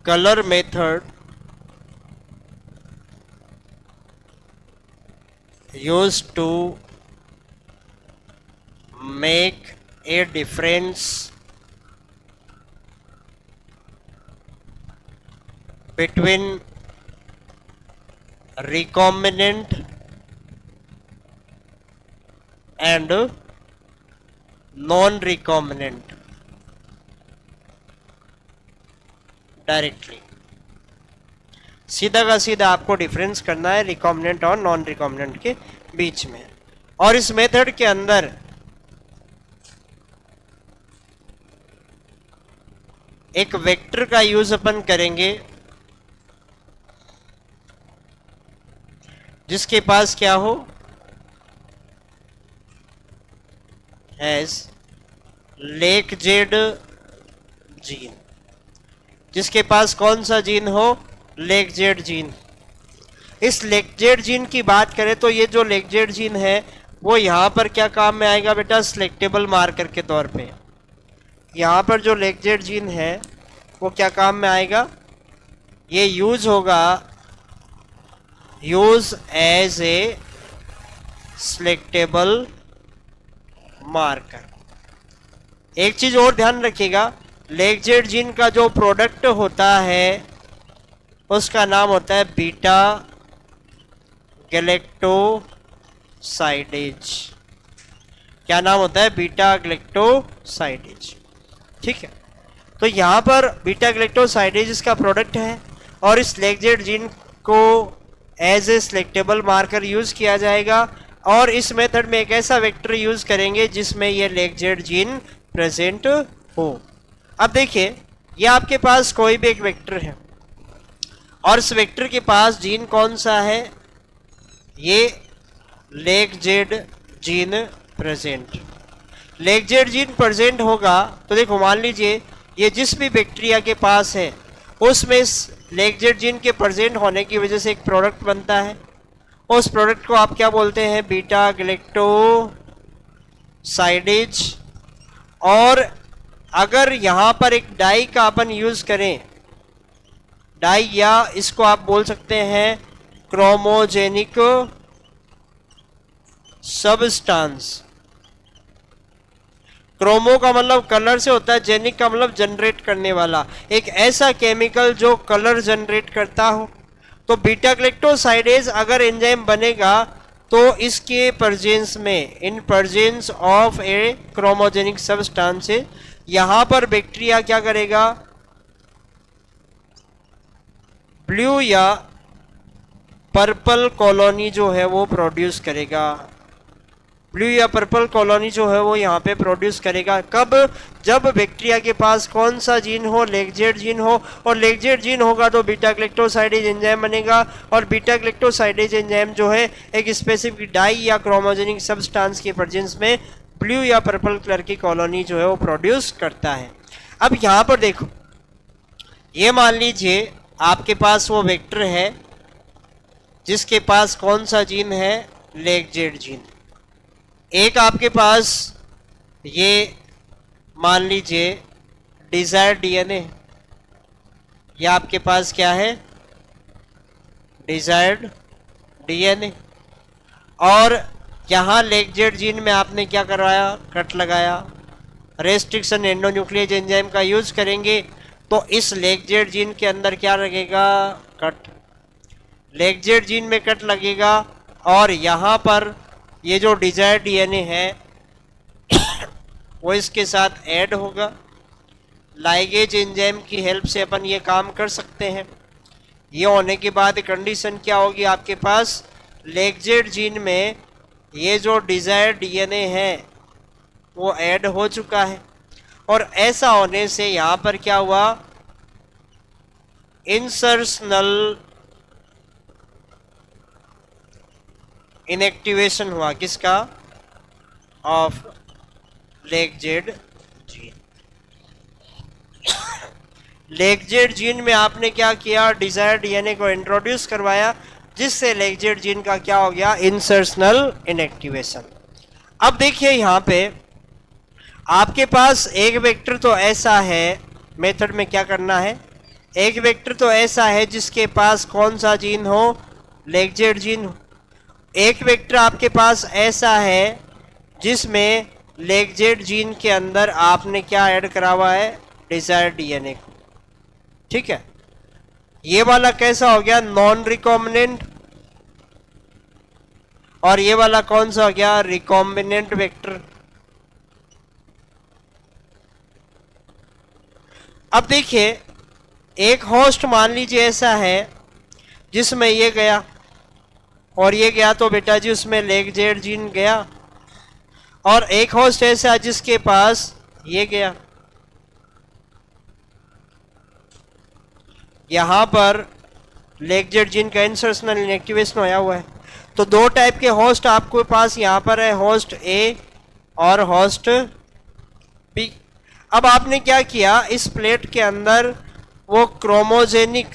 color method used to make a difference between recombinant and non-recombinant directly. सीधा का सीधा आपको डिफरेंस करना है रिकॉम्बिनेंट और नॉन रिकॉम्बिनेंट के बीच में। और इस मेथड के अंदर एक वेक्टर का यूज अपन करेंगे जिसके पास क्या हो, हैज लेकजेड जीन। जिसके पास कौन सा जीन हो, लेकजेड जीन। इस लेकजेड जीन की बात करें तो ये जो लेकजेड जीन है वो यहाँ पर क्या काम में आएगा बेटा, सिलेक्टेबल मार्कर के तौर पे। यहाँ पर जो लेकजेड जीन है वो क्या काम में आएगा, ये यूज होगा, use as a selectable marker. एक चीज और ध्यान रखिएगा, लेकजेड जीन का जो प्रोडक्ट होता है उसका नाम होता है बीटा गैलेक्टोसाइडेज। क्या नाम होता है, बीटा गैलेक्टोसाइडेज। ठीक है, तो यहाँ पर बीटा गैलेक्टोसाइडेज इसका प्रोडक्ट है और इस लेकजेड जीन को as a selectable marker use किया जाएगा। और इस मेथड में एक ऐसा वेक्टर यूज करेंगे जिसमें ये लेकजेड जीन प्रेजेंट हो। अब देखिए, ये आपके पास कोई भी एक वेक्टर है और इस वेक्टर के पास जीन कौन सा है, ये लेकजेड जीन प्रेजेंट। लेकजेड जीन प्रेजेंट होगा तो देखो, मान लीजिए ये जिस भी बैक्टीरिया के पास है उसमें इस लेकजेड जीन के प्रेजेंट होने की वजह से एक प्रोडक्ट बनता है। उस प्रोडक्ट को आप क्या बोलते हैं, बीटा गैलेक्टोसाइडेज। और अगर यहाँ पर एक डाई का अपन यूज करें, डाई या इसको आप बोल सकते हैं क्रोमोजेनिक सबस्टांस। क्रोमो का मतलब कलर से होता है, जेनिक का मतलब जनरेट करने वाला, एक ऐसा केमिकल जो कलर जनरेट करता हो। तो बीटा गैलेक्टोसाइडेज अगर एंजाइम बनेगा तो इसके प्रेजेंस में, in presence of A chromogenic substance, यहाँ पर बैक्टीरिया क्या करेगा, ब्लू या पर्पल कॉलोनी जो है वो प्रोड्यूस करेगा। ब्लू या पर्पल कॉलोनी जो है वो यहाँ पे प्रोड्यूस करेगा। कब, जब बैक्टीरिया के पास कौन सा जीन हो, लेकजेड जीन हो। और लेकजेड जीन होगा तो बीटा गैलेक्टोसाइडेज एंजाइम बनेगा और बीटा गैलेक्टोसाइडेज एंजाइम जो है एक स्पेसिफिक डाई या क्रोमोजेनिक सबस्टांस के प्रेजेंस में ब्लू या पर्पल कलर की कॉलोनी जो है वो प्रोड्यूस करता है। अब यहाँ पर देखो, ये मान लीजिए आपके पास वो वेक्टर है जिसके पास कौन सा जीन है, लेकजेड जीन। एक आपके पास ये मान लीजिए डिजायर्ड डीएनए, या आपके पास क्या है, डिजायर्ड डीएनए। और यहाँ लेकजेड जीन में आपने क्या करवाया, कट लगाया। रेस्ट्रिक्शन एंडोन्यूक्लियेज एंजाइम का यूज करेंगे तो इस लेकजेड जीन के अंदर क्या लगेगा, कट। लेकजेड जीन में कट लगेगा और यहाँ पर ये जो डिजायर्ड डीएनए है वो इसके साथ ऐड होगा। लाइगेज एंजाइम की हेल्प से अपन ये काम कर सकते हैं। ये होने के बाद कंडीशन क्या होगी, आपके पास लेकजेड जीन में ये जो डिजायर्ड डीएनए है वो ऐड हो चुका है। और ऐसा होने से यहाँ पर क्या हुआ, इंसर्शनल इनएक्टिवेशन हुआ, किसका, ऑफ लेकजेड जीन। लेकजेड जीन में आपने क्या किया, डिजायर्ड डीएनए को इंट्रोड्यूस करवाया जिससे लेकजेड जीन का क्या हो गया, इंसर्शनल इनएक्टिवेशन। अब देखिए यहाँ पे आपके पास एक वेक्टर तो ऐसा है, मेथड में क्या करना है, एक वेक्टर तो ऐसा है जिसके पास कौन सा जीन हो, लेगजेड जीन हो। एक वेक्टर आपके पास ऐसा है जिसमें लेगजेड जीन के अंदर आपने क्या ऐड करा हुआ है, डिजायर्ड डीएनए को। ठीक है, ये वाला कैसा हो गया, नॉन रिकॉम्बिनेंट, और ये वाला कौन सा हो गया, रिकॉम्बिनेंट वेक्टर। अब देखिए, एक होस्ट मान लीजिए ऐसा है जिसमें ये गया और ये गया, तो बेटा जी उसमें लेगजेड जीन गया। और एक होस्ट ऐसा जिसके पास ये गया, यहां पर लेगजेड जीन का इंसर्शनल इनएक्टिवेशन होया हुआ है। तो दो टाइप के होस्ट आपके पास यहां पर है, होस्ट ए और होस्ट बी। अब आपने क्या किया, इस प्लेट के अंदर वो क्रोमोजेनिक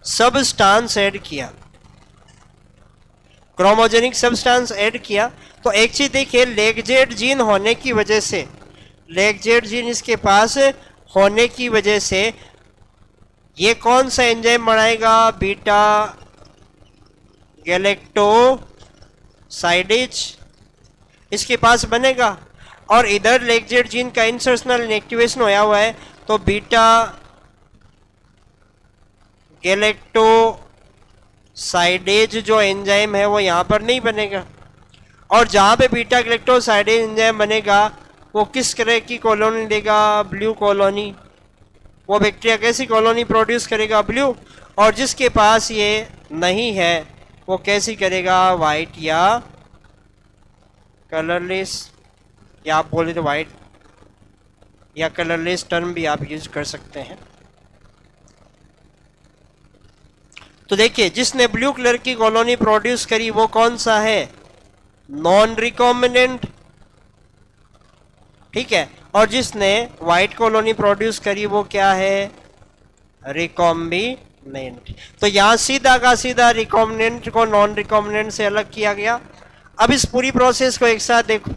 सबस्टांस ऐड किया, क्रोमोजेनिक सबस्टांस ऐड किया। तो एक चीज देखिए, लेगजेड जीन होने की वजह से, लेगजेड जीन इसके पास होने की वजह से ये कौन सा एंजाइम बनाएगा, बीटा गैलेक्टोसाइडेज इसके पास बनेगा। और इधर लेगजेड जीन का इंसर्शनल इनएक्टिवेशन होया हुआ है, तो बीटा गैलेक्टोसाइडेज जो एंजाइम है वो यहाँ पर नहीं बनेगा। और जहाँ पे बीटा गैलेक्टोसाइडेज एंजाइम बनेगा वो किस तरह की कॉलोनी देगा, ब्लू कॉलोनी। वो बैक्टीरिया कैसी कॉलोनी प्रोड्यूस करेगा, ब्लू। और जिसके पास ये नहीं है वो कैसी करेगा, वाइट या कलरलेस, या आप बोले तो वाइट या कलरलेस टर्म भी आप यूज कर सकते हैं। तो देखिए, जिसने ब्लू कलर की कॉलोनी प्रोड्यूस करी वो कौन सा है, नॉन रिकॉम्बिनेंट। ठीक है, और जिसने व्हाइट कॉलोनी प्रोड्यूस करी वो क्या है, रिकॉम्बिनेंट। तो यहां सीधा का सीधा रिकॉम्बिनेंट को नॉन रिकॉम्बिनेंट से अलग किया गया। अब इस पूरी प्रोसेस को एक साथ देखो।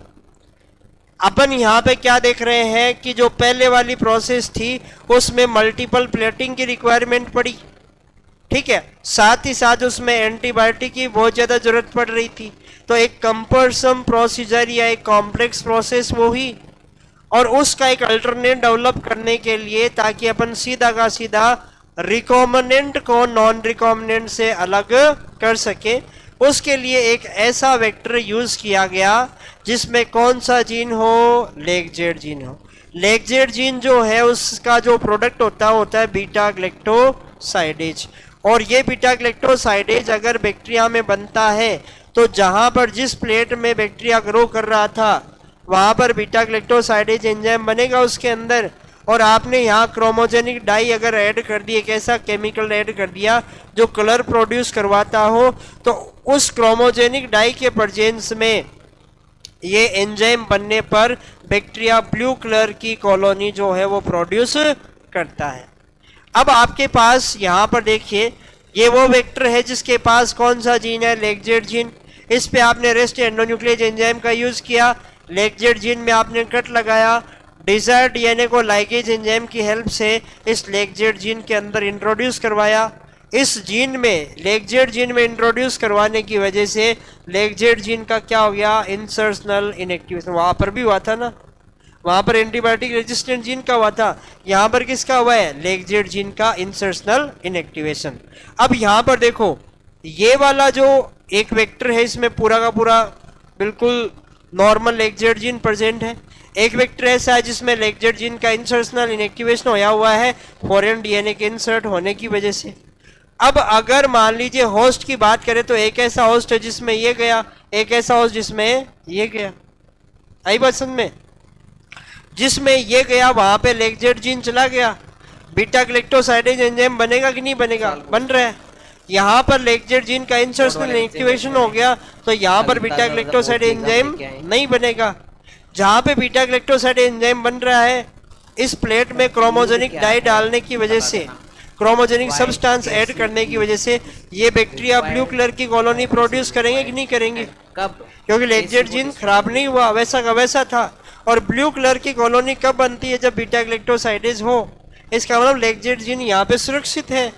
अपन यहाँ पे क्या देख रहे हैं कि जो पहले वाली प्रोसेस थी उसमें मल्टीपल प्लेटिंग की रिक्वायरमेंट पड़ी। ठीक है, साथ ही साथ उसमें एंटीबायोटिक की बहुत ज़्यादा जरूरत पड़ रही थी। तो एक कंपल्सम प्रोसीजर या एक कॉम्प्लेक्स प्रोसेस वो हुई, और उसका एक अल्टरनेट डेवलप करने के लिए, ताकि अपन सीधा का सीधा रिकॉम्बिनेंट को नॉन रिकॉम्बिनेंट से अलग कर सके, उसके लिए एक ऐसा वेक्टर यूज किया गया जिसमें कौन सा जीन हो, लेगजेड जीन हो। लेगजेड जीन जो है उसका जो प्रोडक्ट होता है बीटा गैलेक्टोसाइडेज। और ये बीटा गैलेक्टोसाइडेज अगर बैक्टीरिया में बनता है तो जहां पर जिस प्लेट में बैक्टीरिया ग्रो कर रहा था वहां पर बीटा गैलेक्टोसाइडेज एंजाइम बनेगा उसके अंदर। और आपने यहाँ क्रोमोजेनिक डाई अगर ऐड कर दी, एक ऐसा केमिकल ऐड कर दिया जो कलर प्रोड्यूस करवाता हो, तो उस क्रोमोजेनिक डाई के प्रेजेंस में ये एंजाइम बनने पर बैक्टीरिया ब्लू कलर की कॉलोनी जो है वो प्रोड्यूस करता है। अब आपके पास यहाँ पर देखिए, ये वो वेक्टर है जिसके पास कौन सा जीन है, लेगजेड जीन। इस पे आपने रेस्ट एंडोन्यूक्लियेज एंजाइम का यूज किया, लेगजेड जीन में आपने कट लगाया, डिजायर्ड डीएनए को लाइगेज एंजाइम की हेल्प से इस लेगजेड जीन के अंदर इंट्रोड्यूस करवाया। इस जीन में, लेगजेड जीन में इंट्रोड्यूस करवाने की वजह से लेगजेड जीन का क्या हो गया, इंसर्शनल इनएक्टिवेशन। वहां पर भी हुआ था ना, वहां पर एंटीबायोटिक रेजिस्टेंट जीन का हुआ था, यहां पर किसका हुआ है, लेगजेड जीन का इंसर्शनल इनएक्टिवेशन। अब यहां पर देखो, ये वाला जो एक वेक्टर है इसमें पूरा का पूरा बिल्कुल नॉर्मल लेगजेड जीन प्रेजेंट है। एक वेक्टर ऐसा है जिसमें लेगजेड जीन का इंसर्शनल इनएक्टिवेशन होया हुआ है फॉरेन डीएनए के इंसर्ट होने की वजह से। अब अगर मान लीजिए होस्ट की बात करें तो एक ऐसा होस्ट है जिसमें ये गया, एक ऐसा होस्ट जिसमें ये गया। आई बात समझ में, जिसमें ये गया वहां पे लेगजेड जीन चला गया, बीटा गैलेक्टोसाइडेज एंजाइम बनेगा कि नहीं बनेगा, बन रहा है। यहाँ पर लेगजेड जीन का इंसर्शनल इनएक्टिवेशन हो गया तो यहाँ पर बीटा गैलेक्टोसाइडेज एंजाइम नहीं बनेगा। जहाँ पे बीटा गैलेक्टोसाइडेज एंजाइम बन रहा है, इस प्लेट में क्रोमोजेनिक डाई डालने की वजह से, क्रोमोजेनिक सबस्टांस ऐड करने की वजह से ये बैक्टीरिया ब्लू कलर की कॉलोनी प्रोड्यूस करेंगे कि नहीं करेंगे, कब, क्योंकि लेगजेड जीन खराब नहीं हुआ, वैसा का वैसा था। और ब्लू कलर की कॉलोनी कब बनती है? जब बीटा गैलेक्टोसाइडेज हो। इसका मतलब लेगजेड जीन यहाँ पे सुरक्षित है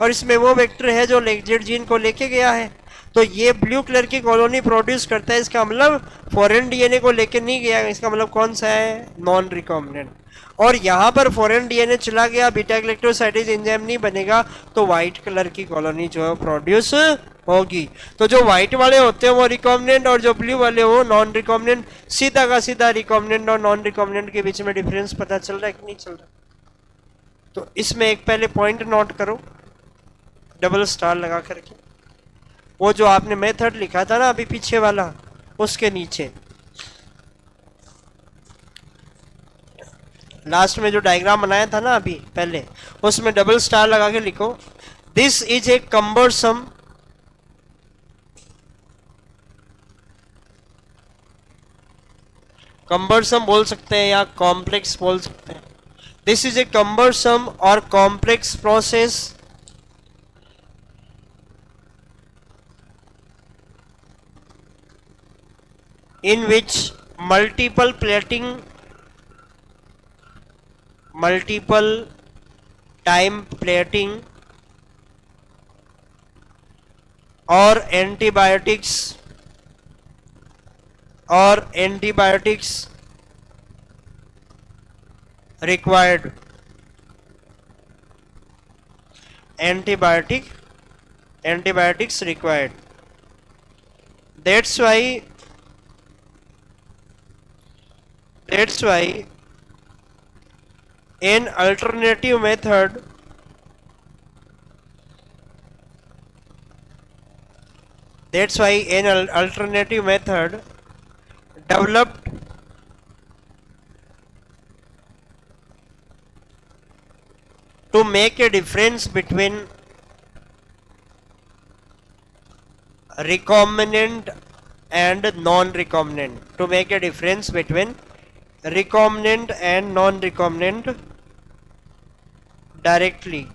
और इसमें वो वेक्टर है जो लेगजेड जीन को लेके गया है, तो ये ब्लू कलर की कॉलोनी प्रोड्यूस करता है। इसका मतलब फॉरेन डीएनए को लेके नहीं गया, इसका मतलब कौन सा है? Non recombinant. और यहाँ पर फॉरेन डीएनए चला गया, बीटा गैलेक्टोसाइडेज एंजाइम नहीं बनेगा, तो व्हाइट कलर की कॉलोनी जो है प्रोड्यूस होगी। तो जो व्हाइट वाले होते हैं वो रिकॉम्बिनेंट और जो ब्लू वाले वो नॉन रिकॉम्बिनेंट। सीधा का सीधा रिकॉम्बिनेंट और नॉन रिकॉम्बिनेंट के बीच में डिफरेंस पता चल रहा है कि नहीं चल रहा? तो इसमें एक पहले पॉइंट नोट करो डबल स्टार लगा करके, वो जो आपने मेथड लिखा था ना अभी पीछे वाला, उसके नीचे लास्ट में जो डायग्राम बनाया था ना अभी पहले, उसमें डबल स्टार लगा के लिखो, this is a cumbersome cumbersome बोल सकते हैं या कॉम्प्लेक्स बोल सकते हैं। दिस इज ए कम्बरसम और complex process in which multiple time plating or antibiotics required, antibiotics required. That's why an alternative method developed to make a difference between recombinant and non-recombinant, recombinant and non-recombinant directly.